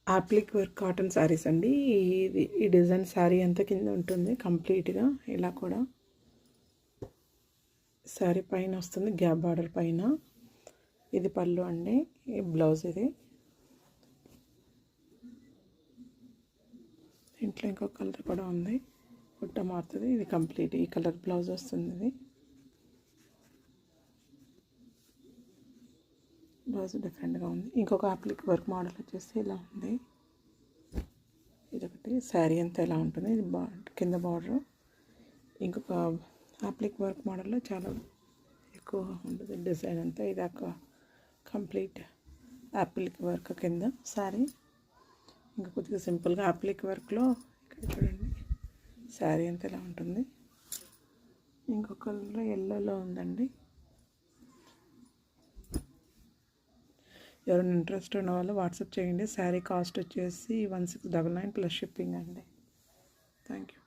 అప్లిక్ work cotton saris అండి. ఈ design sari అంతా కింద ఉంటుంది కంప్లీట్గా. ఇలా కూడా శారీ పైన వస్తుంది గ్యాప్ బార్డర్ పైన. ఇది పళ్ళు అండి, ఈ బ్లౌజ్. ఇది ఇంట్లో ఇంకొక కలర్ కూడా ఉంది, బుట్ట మారుతుంది. ఇది కంప్లీట్ ఈ కలర్ బ్లౌజ్ వస్తుంది. ఇది బ్లౌజ్ డిఫరెంట్గా ఉంది. ఇంకొక అప్లిక్ వర్క్ మోడల్ వచ్చేసి ఇలా ఉంది. ఇదొకటి శారీ అంతా ఇలా ఉంటుంది. ఇది కింద బార్డర్. ఇంకొక అప్లిక్ వర్క్ మోడల్లో చాలా ఎక్కువ ఉంటుంది డిజైన్ అంతా. ఇది ఒక కంప్లీట్ అప్లిక్ వర్క్ కింద శారీ. ఇంకా కొద్దిగా సింపుల్గా అప్లిక్ వర్క్లో ఇక్కడ చూడండి శారీ అంతా ఇలా ఉంటుంది. ఇంకొక ఎల్లోలో ఉందండి. ఎవరైనా ఇంట్రెస్ట్ ఉన్న వాళ్ళు వాట్సాప్ చేయండి. శారీ కాస్ట్ వచ్చేసి 1699 ప్లస్ షిప్పింగ్ అండి. Thank you.